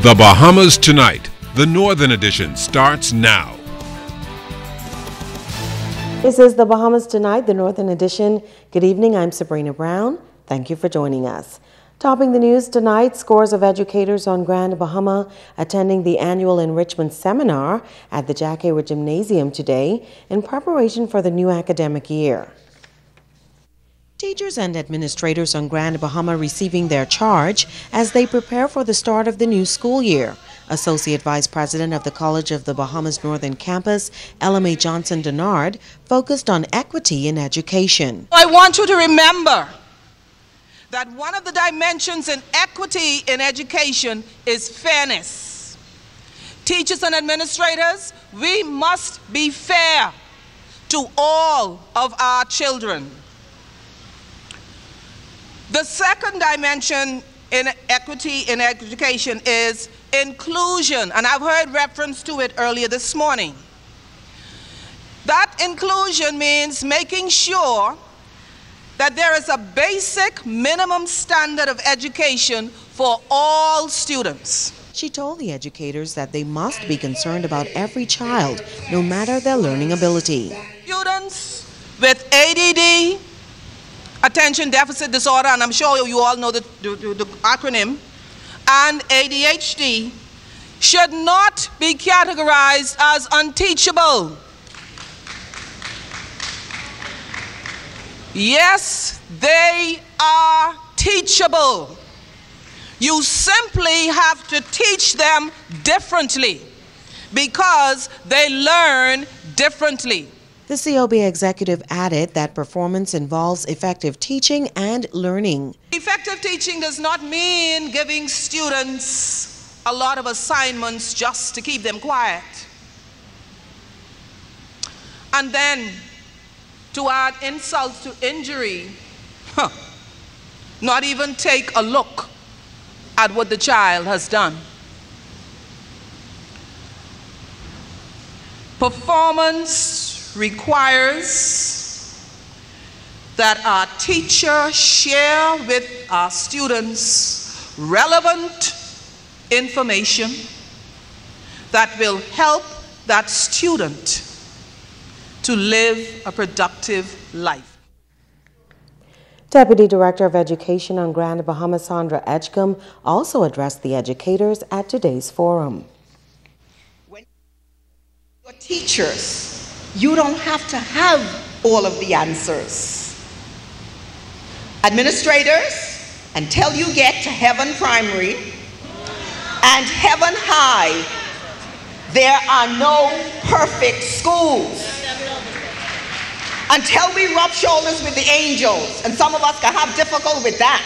The Bahamas Tonight, the Northern Edition, starts now. This is The Bahamas Tonight, the Northern Edition. Good evening, I'm Sabrina Brown. Thank you for joining us. Topping the news tonight, scores of educators on Grand Bahama attending the annual enrichment seminar at the Jack Hayward Gymnasium today in preparation for the new academic year. Teachers and administrators on Grand Bahama receiving their charge as they prepare for the start of the new school year. Associate Vice President of the College of the Bahamas Northern Campus, LMA Johnson Denard, focused on equity in education. I want you to remember that one of the dimensions in equity in education is fairness. Teachers and administrators, we must be fair to all of our children. The second dimension in equity in education is inclusion, and I've heard reference to it earlier this morning. That inclusion means making sure that there is a basic minimum standard of education for all students. She told the educators that they must be concerned about every child, no matter their learning ability. Students with ADD, attention deficit disorder, and I'm sure you all know the acronym, and ADHD should not be categorized as unteachable. Yes, they are teachable. You simply have to teach them differently because they learn differently. The COB executive added that performance involves effective teaching and learning. Effective teaching does not mean giving students a lot of assignments just to keep them quiet. And then, to add insult to injury, not even take a look at what the child has done. Performance requires that our teacher share with our students relevant information that will help that student to live a productive life. Deputy Director of Education on Grand Bahama, Sandra Edgecombe, also addressed the educators at today's forum. When you're teachers, you don't have to have all of the answers. Administrators, until you get to Heaven Primary and Heaven High, there are no perfect schools. Until we rub shoulders with the angels, and some of us can have difficulty with that,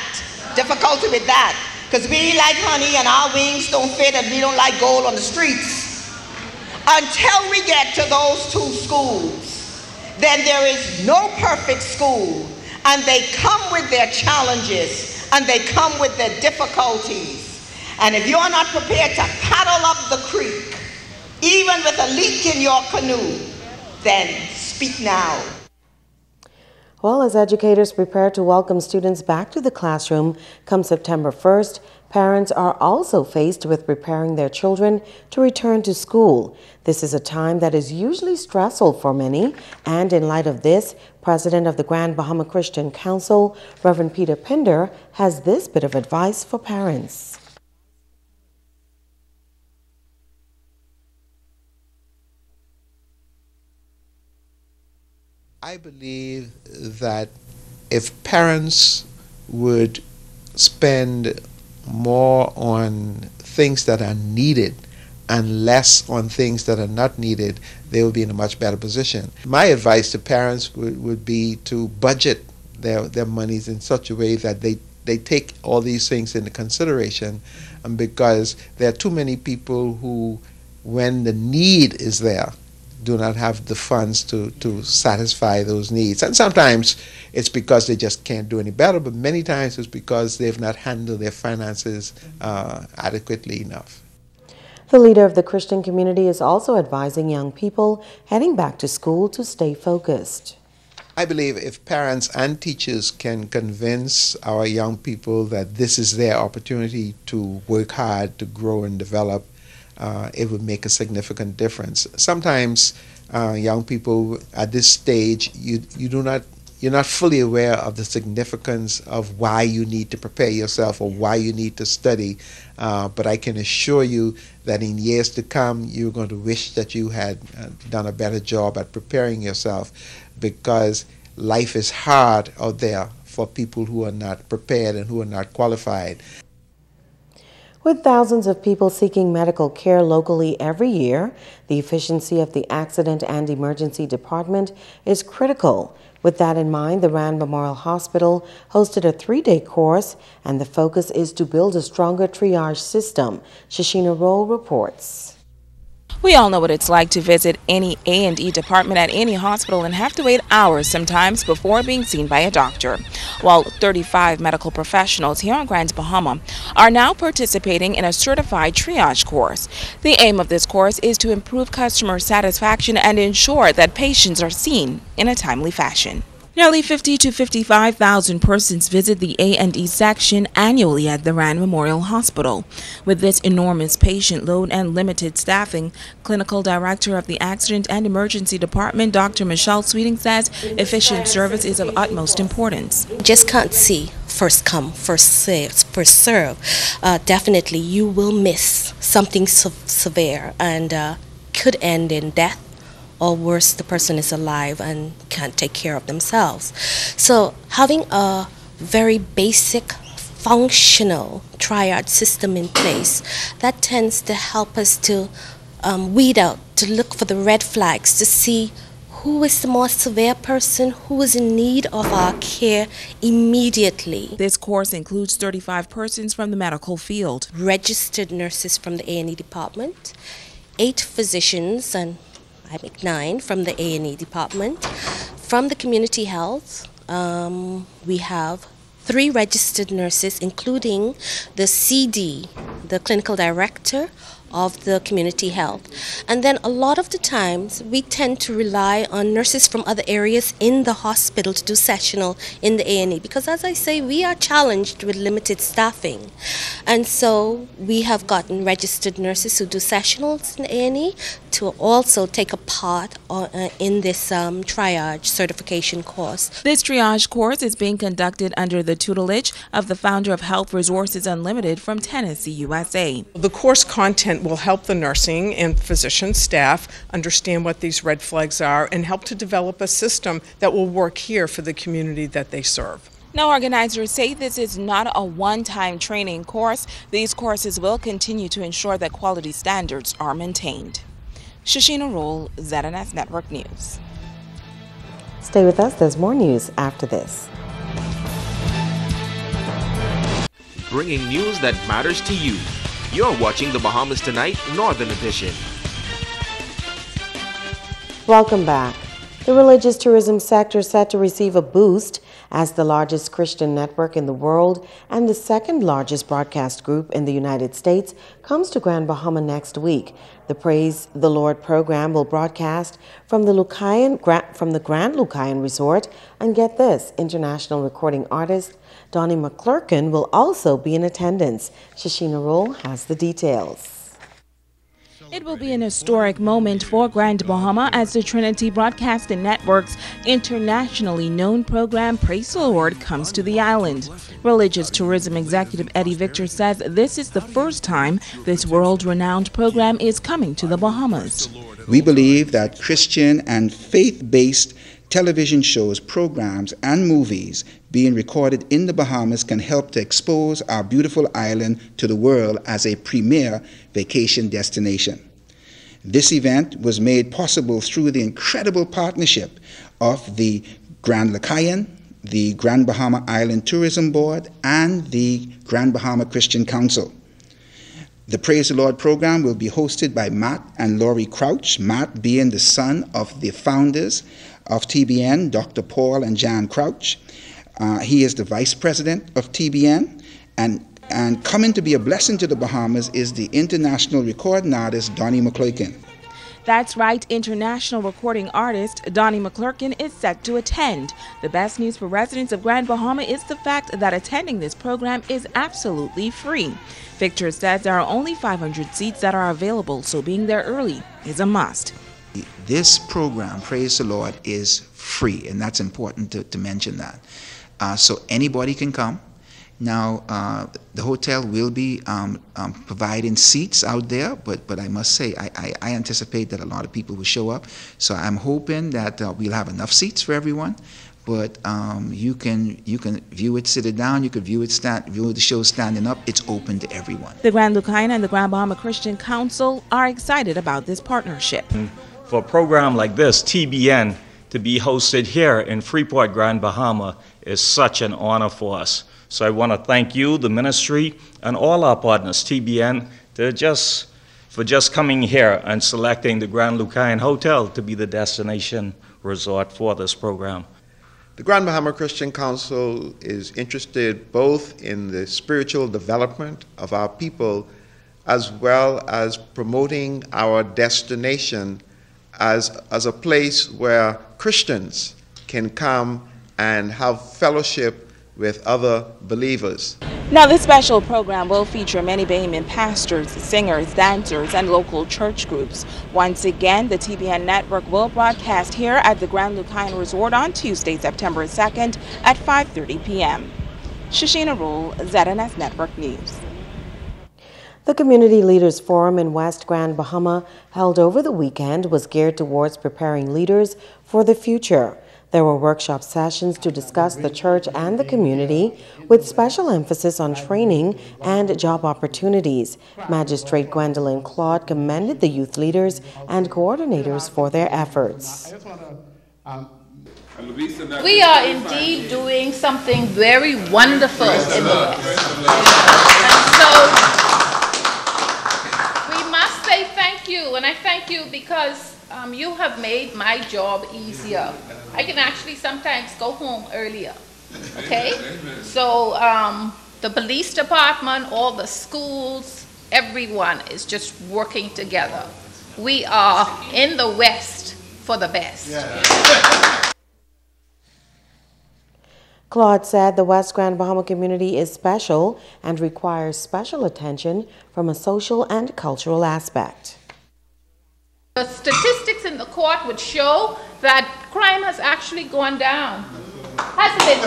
because we like honey and our wings don't fit and we don't like gold on the streets. Until we get to those two schools, then there is no perfect school, and they come with their challenges and they come with their difficulties. And if you're not prepared to paddle up the creek, even with a leak in your canoe, then speak now. Well, as educators prepare to welcome students back to the classroom come September 1st, parents are also faced with preparing their children to return to school. This is a time that is usually stressful for many, and in light of this, President of the Grand Bahama Christian Council, Reverend Peter Pinder, has this bit of advice for parents. I believe that if parents would spend more on things that are needed and less on things that are not needed, they will be in a much better position. My advice to parents would be to budget their monies in such a way that they take all these things into consideration, because there are too many people who, when the need is there, do not have the funds to satisfy those needs. And sometimes it's because they just can't do any better, but many times it's because they've not handled their finances adequately enough. The leader of the Christian community is also advising young people heading back to school to stay focused. I believe if parents and teachers can convince our young people that this is their opportunity to work hard, to grow and develop, it would make a significant difference. Sometimes young people at this stage, you're not fully aware of the significance of why you need to prepare yourself or why you need to study. But I can assure you that in years to come, you're going to wish that you had done a better job at preparing yourself, because life is hard out there for people who are not prepared and who are not qualified. With thousands of people seeking medical care locally every year, the efficiency of the Accident and Emergency Department is critical. With that in mind, the Rand Memorial Hospital hosted a 3-day course, and the focus is to build a stronger triage system. Shashina Roll reports. We all know what it's like to visit any A&E department at any hospital and have to wait hours sometimes before being seen by a doctor. While 35 medical professionals here on Grand Bahama are now participating in a certified triage course. The aim of this course is to improve customer satisfaction and ensure that patients are seen in a timely fashion. Nearly 50 to 55,000 persons visit the A&E section annually at the Rand Memorial Hospital. With this enormous patient load and limited staffing, Clinical Director of the Accident and Emergency Department, Dr. Michelle Sweeting, says efficient service is of utmost importance. Just can't see first come, first serve. Definitely you will miss something severe and could end in death. Or worse, the person is alive and can't take care of themselves. So having a very basic functional triage system in place, that tends to help us to weed out, to look for the red flags, to see who is the more severe person, who is in need of our care immediately. This course includes 35 persons from the medical field. Registered nurses from the A&E department, 8 physicians, and I make 9 from the A&E department. From the community health, we have 3 registered nurses, including the CD, the clinical director of the community health. And then a lot of the times we tend to rely on nurses from other areas in the hospital to do sessional in the A&E, because as I say, we are challenged with limited staffing. And so we have gotten registered nurses who do sessionals in A&E to also take a part in this triage certification course. This triage course is being conducted under the tutelage of the founder of Health Resources Unlimited from Tennessee, USA. The course content will help the nursing and physician staff understand what these red flags are and help to develop a system that will work here for the community that they serve. Now, organizers say this is not a one-time training course. These courses will continue to ensure that quality standards are maintained. Shashina Roll, ZNS Network News. Stay with us. There's more news after this. Bringing news that matters to you. You're watching the Bahamas Tonight Northern Edition. Welcome back. The religious tourism sector is set to receive a boost as the largest Christian network in the world and the second largest broadcast group in the United States comes to Grand Bahama next week. The Praise the Lord program will broadcast from the Grand Lucayan Resort, and get this, international recording artist Donnie McClurkin will also be in attendance. Shashina Roll has the details. It will be an historic moment for Grand Bahama as the Trinity Broadcasting Network's internationally known program Praise the Lord comes to the island. Religious Tourism Executive Eddie Victor says this is the first time this world-renowned program is coming to the Bahamas. We believe that Christian and faith-based television shows, programs, and movies being recorded in the Bahamas can help to expose our beautiful island to the world as a premier vacation destination. This event was made possible through the incredible partnership of the Grand Lucayan, the Grand Bahama Island Tourism Board, and the Grand Bahama Christian Council. The Praise the Lord program will be hosted by Matt and Laurie Crouch, Matt being the son of the founders of TBN, Dr. Paul and Jan Crouch. He is the vice president of TBN, and coming to be a blessing to the Bahamas is the international recording artist Donnie McClurkin. That's right, international recording artist Donnie McClurkin is set to attend. The best news for residents of Grand Bahama is the fact that attending this program is absolutely free. Victor says there are only 500 seats that are available, so being there early is a must. This program, praise the Lord, is free, and that's important to mention that. So anybody can come. Now, the hotel will be providing seats out there, but I must say, I anticipate that a lot of people will show up. So I'm hoping that we'll have enough seats for everyone. But you can view it sitting down, you can view the show standing up. It's open to everyone. The Grand Lucina and the Grand Bahama Christian Council are excited about this partnership. For a program like this, TBN, to be hosted here in Freeport, Grand Bahama is such an honor for us. So I want to thank you, the ministry, and all our partners, TBN, for just coming here and selecting the Grand Lucina Hotel to be the destination resort for this program. The Grand Bahama Christian Council is interested both in the spiritual development of our people as well as promoting our destination as a place where Christians can come and have fellowship with other believers. Now, this special program will feature many Bahamian pastors, singers, dancers, and local church groups. Once again, the TBN network will broadcast here at the Grand Lucina Resort on Tuesday, September 2nd at 5:30 p.m. Shashina Rule, ZNS Network News. The Community Leaders Forum in West Grand Bahama, held over the weekend, was geared towards preparing leaders for the future. There were workshop sessions to discuss the church and the community, with special emphasis on training and job opportunities. Magistrate Gwendolyn Claude commended the youth leaders and coordinators for their efforts. We are indeed doing something very wonderful in the West. And so we must say thank you, and I thank you because you have made my job easier. I can actually sometimes go home earlier, okay? So the police department, all the schools, everyone is just working together. We are in the West for the best. Yeah. Claude said the West Grand Bahama community is special and requires special attention from a social and cultural aspect. The statistics in the court would show that crime has actually gone down, hasn't it?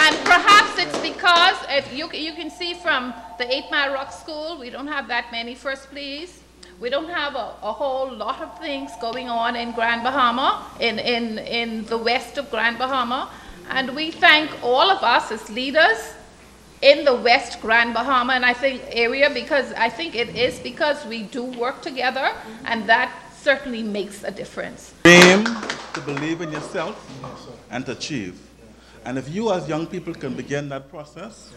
And perhaps it's because, if you can see from the 8 Mile Rock School, we don't have that many first pleas. We don't have a whole lot of things going on in Grand Bahama, in the west of Grand Bahama. And we thank all of us as leaders in the West Grand Bahama and I think area, because I think it is because we do work together, and that certainly makes a difference. Dream, to believe in yourself, and to achieve. And if you as young people can begin that process,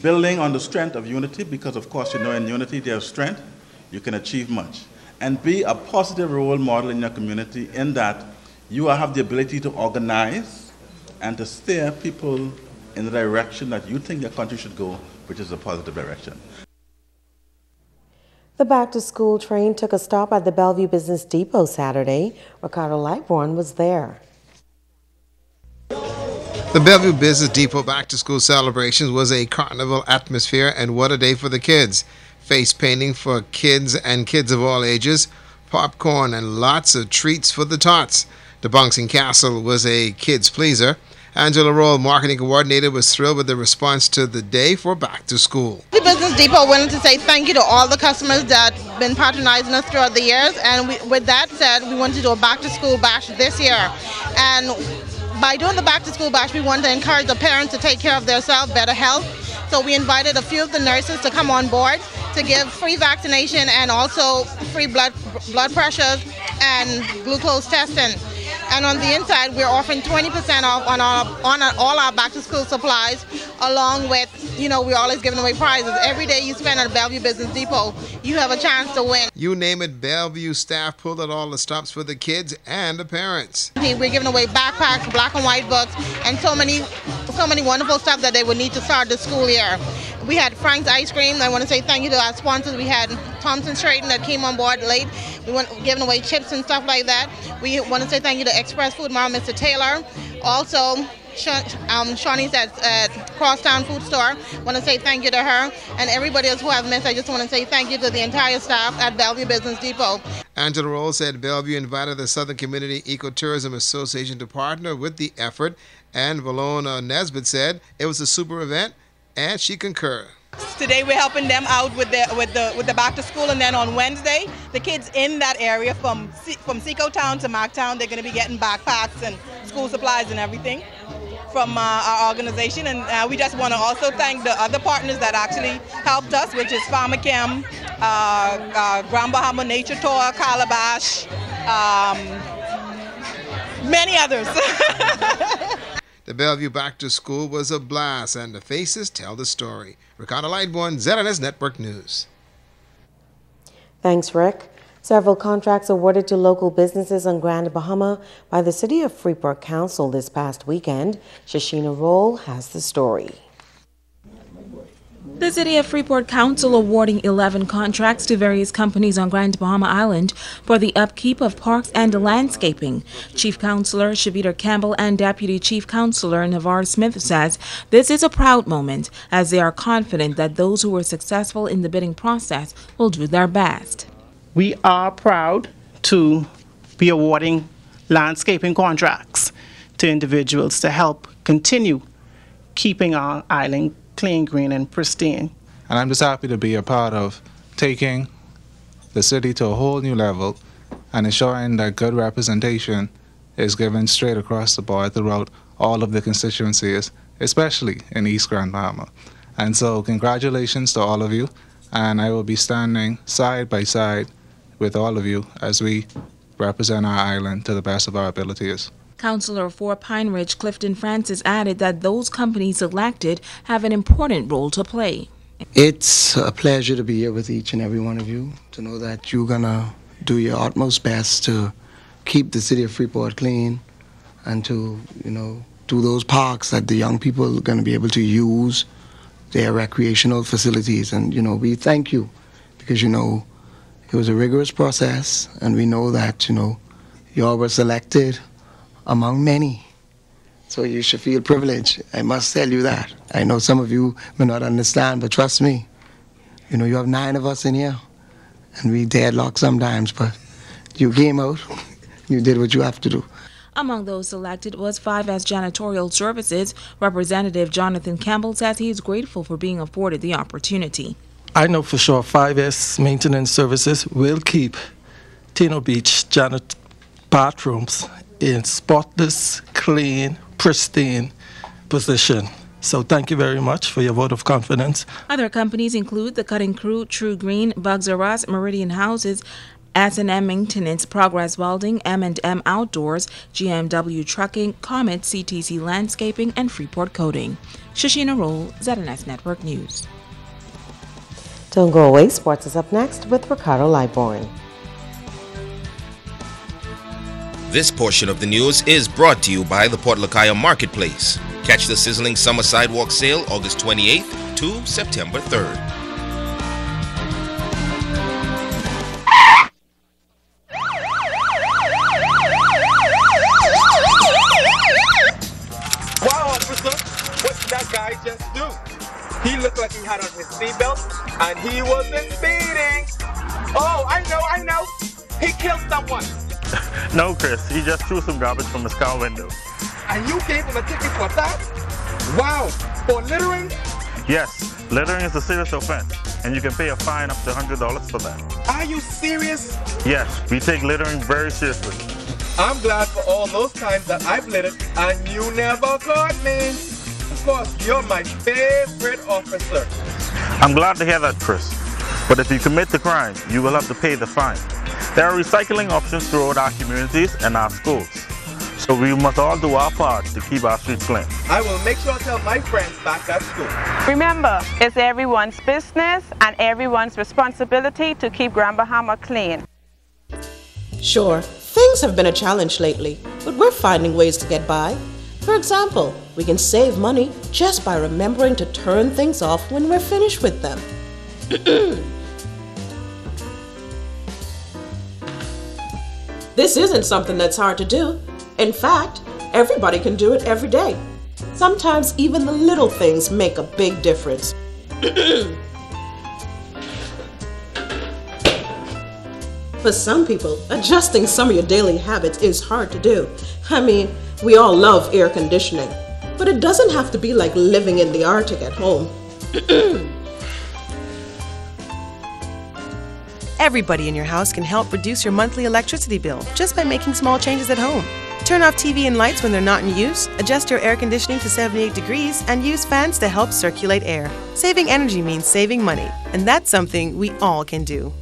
building on the strength of unity, because of course you know in unity there's strength, you can achieve much. And be a positive role model in your community in that you have the ability to organize and to steer people in the direction that you think your country should go, which is a positive direction. The back-to-school train took a stop at the Bellevue Business Depot Saturday. Ricardo Lightbourne was there. The Bellevue Business Depot back-to-school celebrations was a carnival atmosphere, and what a day for the kids. Face painting for kids and kids of all ages, popcorn, and lots of treats for the tots. The Bouncing Castle was a kids' pleaser. Angela Roll, marketing coordinator, was thrilled with the response to the day for back to school. The Business Depot wanted to say thank you to all the customers that have been patronizing us throughout the years, and with that said, we wanted to do a back to school bash this year. And by doing the back to school bash, we wanted to encourage the parents to take care of themselves, better health. So we invited a few of the nurses to come on board to give free vaccination and also free blood pressures and glucose testing. And on the inside, we're offering 20% off on all our back-to-school supplies, along with, we're always giving away prizes. Every day you spend at Bellevue Business Depot, you have a chance to win. You name it, Bellevue staff pulled at all the stops for the kids and the parents. We're giving away backpacks, black and white books, and so many wonderful stuff that they would need to start the school year. We had Frank's Ice Cream. I want to say thank you to our sponsors. We had Thompson's Trading that came on board late. We went giving away chips and stuff like that. We want to say thank you to Express Food Mom, Mr. Taylor. Also, Shawnee's at Crosstown Food Store. Want to say thank you to her. And everybody else who I've missed, I just want to say thank you to the entire staff at Bellevue Business Depot. Angela Roll said Bellevue invited the Southern Community Ecotourism Association to partner with the effort. And Valona Nesbitt said it was a super event, and she concurred. Today we're helping them out with the back to school, and then on Wednesday the kids in that area from Seco Town to Marktown, they're going to be getting backpacks and school supplies and everything from our organization. And we just want to also thank the other partners that actually helped us, which is Pharmachem, Grand Bahama Nature Tour, Calabash, many others. The Bellevue Back to School was a blast, and the faces tell the story. Ricardo Lightborn, ZNS Network News. Thanks, Rick. Several contracts awarded to local businesses on Grand Bahama by the City of Freeport Council this past weekend. Shashina Roll has the story. The City of Freeport Council awarding 11 contracts to various companies on Grand Bahama Island for the upkeep of parks and landscaping. Chief Councilor Shavita Campbell and Deputy Chief Councilor Navarre Smith says this is a proud moment as they are confident that those who were successful in the bidding process will do their best. We are proud to be awarding landscaping contracts to individuals to help continue keeping our island clean, green, and pristine. And I'm just happy to be a part of taking the city to a whole new level and ensuring that good representation is given straight across the board throughout all of the constituencies, especially in East Grand Bahama. And so congratulations to all of you, and I will be standing side by side with all of you as we represent our island to the best of our abilities. Councillor for Pine Ridge Clifton Francis added that those companies elected have an important role to play. It's a pleasure to be here with each and every one of you, to know that you're going to do your utmost best to keep the city of Freeport clean and to, do those parks that the young people are going to be able to use, their recreational facilities. And, we thank you because, it was a rigorous process, and we know that, you all were selected among many. So you should feel privileged. I must tell you that. I know some of you may not understand, but trust me, you have 9 of us in here, and we deadlock sometimes, but you came out, you did what you have to do. Among those selected was 5S Janitorial Services. Representative Jonathan Campbell says he is grateful for being afforded the opportunity. I know for sure 5S Maintenance Services will keep Tino Beach bathrooms in spotless, clean, pristine position. So thank you very much for your vote of confidence. Other companies include the Cutting Crew, True Green, Bugs R Us, Meridian Houses, S&M Maintenance, Progress Welding, M&M Outdoors, GMW Trucking, Comet, CTC Landscaping, and Freeport Coating. Shashina Roll, ZNS Network News. Don't go away. Sports is up next with Ricardo Lightborn. This portion of the news is brought to you by the Port Lakaya Marketplace. Catch the sizzling summer sidewalk sale August 28th to September 3rd. Wow, officer, what did that guy just do? He looked like he had on his seatbelt and he wasn't speeding. Oh, I know. He killed someone. No, Chris, he just threw some garbage from his car window. And you gave him a ticket for that? Wow, for littering? Yes, littering is a serious offense, and you can pay a fine up to $100 for that. Are you serious? Yes, we take littering very seriously. I'm glad for all those times that I've littered and you never caught me. Of course, you're my favorite officer. I'm glad to hear that, Chris. But if you commit the crime, you will have to pay the fine. There are recycling options throughout our communities and our schools. So we must all do our part to keep our streets clean. I will make sure to tell my friends back at school. Remember, it's everyone's business and everyone's responsibility to keep Grand Bahama clean. Sure, things have been a challenge lately, but we're finding ways to get by. For example, we can save money just by remembering to turn things off when we're finished with them. This isn't something that's hard to do. In fact, everybody can do it every day. Sometimes even the little things make a big difference. For some people, adjusting some of your daily habits is hard to do. I mean, we all love air conditioning, but it doesn't have to be like living in the Arctic at home. Everybody in your house can help reduce your monthly electricity bill just by making small changes at home. Turn off TV and lights when they're not in use, adjust your air conditioning to 78 degrees, and use fans to help circulate air. Saving energy means saving money, and that's something we all can do.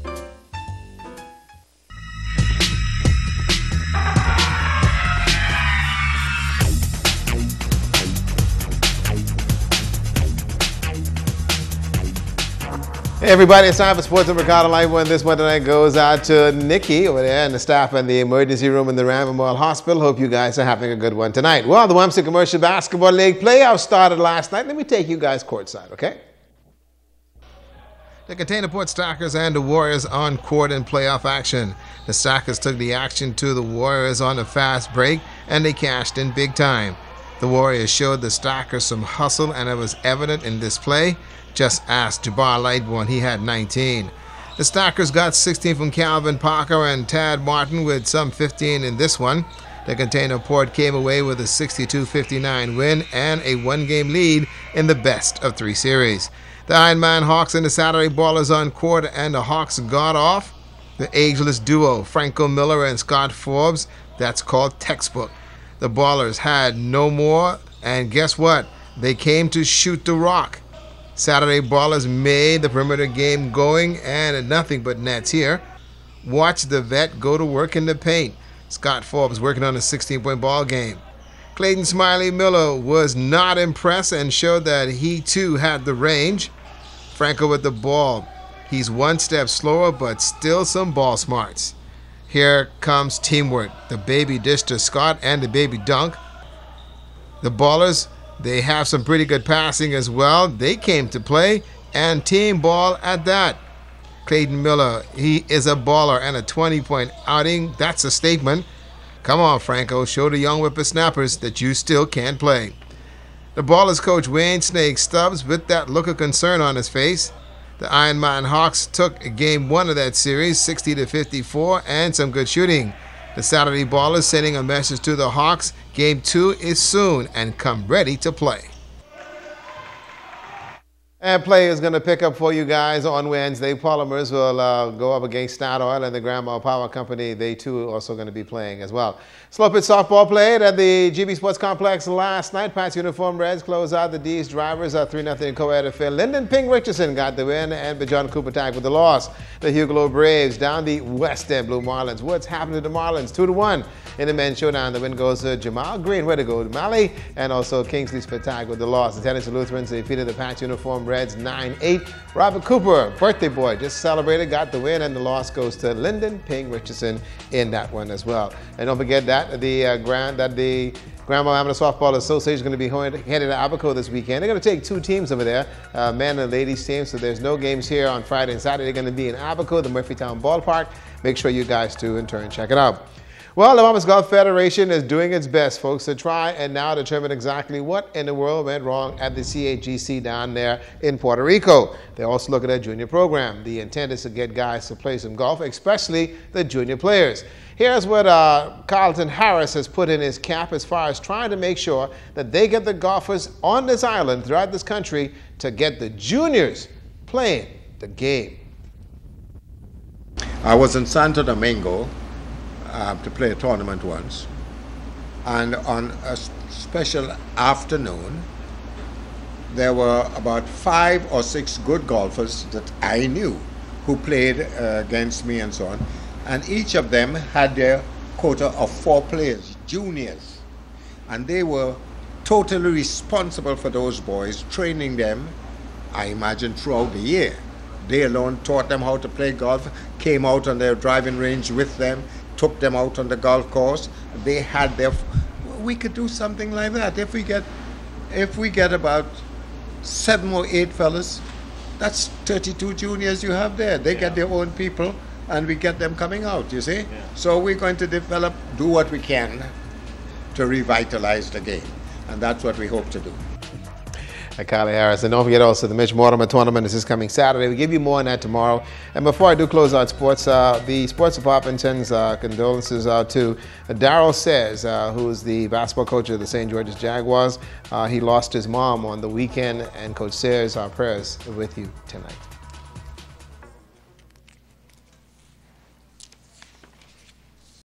Hey everybody, it's time for Sports and Ricardo Live One. This one tonight goes out to Nikki over there and the staff in the emergency room in the Rand Memorial Hospital. Hope you guys are having a good one tonight. Well, the WAMC Commercial Basketball League playoffs started last night. Let me take you guys courtside, okay? The Container Port Stackers and the Warriors on court in playoff action. The Stackers took the action to the Warriors on a fast break and they cashed in big time. The Warriors showed the Stackers some hustle and it was evident in this play. Just ask Jabbar Lightbourne, he had 19. The Stackers got 16 from Calvin Parker and Tad Martin with some 15 in this one. The Container Port came away with a 62-59 win and a one-game lead in the best of 3 series. The Ironman Hawks and the Saturday Ballers on court and the Hawks got off. The ageless duo, Franco Miller and Scott Forbes, that's called textbook. The Ballers had no more, and guess what? They came to shoot the rock. Saturday Ballers made the perimeter game going and nothing but nets here. Watch the vet go to work in the paint. Scott Forbes working on a 16-point ball game. Clayton Smiley Miller was not impressed and showed that he too had the range. Franco with the ball. He's one step slower but still some ball smarts. Here comes teamwork. The baby dish to Scott and the baby dunk. The Ballers, they have some pretty good passing as well. They came to play, and team ball at that. Clayton Miller, he is a baller and a 20-point outing. That's a statement. Come on, Franco, show the young whippersnappers that you still can play. The Ballers coach Wayne Snake Stubbs with that look of concern on his face. The Ironman Hawks took game 1 of that series, 60-54, and some good shooting. The Saturday Ballers sending a message to the Hawks. Game 2 is soon and come ready to play. And play is going to pick up for you guys on Wednesday. Polymers will go up against Statoil and the Grandma Power Company. They too are also going to be playing as well. Slow pitch softball played at the GB Sports Complex last night. Pats Uniform Reds close out the D's drivers 3-0 co-ed affair. Lyndon Ping Richardson got the win and Bajon Cooper tagged with the loss. The Hugo Braves down the West End Blue Marlins. What's happened to the Marlins? 2-1 in the men's showdown. The win goes to Jamal Green, way to go, Malley, and also Kingsley Spitag with the loss. The Tennessee Lutherans defeated the Pats Uniform Reds 9-8. Robert Cooper, birthday boy, just celebrated, got the win, and the loss goes to Lyndon Ping Richardson in that one as well. And don't forget that the Grandma Amateur Softball Association is going to be headed to Abaco this weekend. They're going to take 2 teams over there, men and ladies team, so there's no games here on Friday and Saturday. They're going to be in Abaco, the Murphytown Ballpark. Make sure you guys too in turn check it out. Well, the Bahamas Golf Federation is doing its best, folks, to try and now determine exactly what in the world went wrong at the CHGC down there in Puerto Rico. They're also looking at junior program. The intent is to get guys to play some golf, especially the junior players. Here's what Carlton Harris has put in his cap as far as trying to make sure that they get the golfers on this island throughout this country to get the juniors playing the game. I was in Santo Domingo to play a tournament once, and on a special afternoon there were about 5 or 6 good golfers that I knew who played against me and so on, and each of them had their quota of 4 players, juniors, and they were totally responsible for those boys, training them, I imagine, throughout the year. They alone taught them how to play golf, came out on their driving range with them, took them out on the golf course. They had their we could do something like that. If we get about 7 or 8 fellas, that's 32 juniors you have there. They get their own people, and we get them coming out, you see? Yeah. So we're going to do what we can to revitalize the game, and that's what we hope to do. Kylie Harris. And don't forget also the Mitch Mortimer tournament is this coming Saturday. We'll give you more on that tomorrow. And before I do close out sports, the sports department sends condolences out to Darryl Sayers, who is the basketball coach of the St. George's Jaguars. He lost his mom on the weekend, and Coach Sayers, our prayers are with you tonight.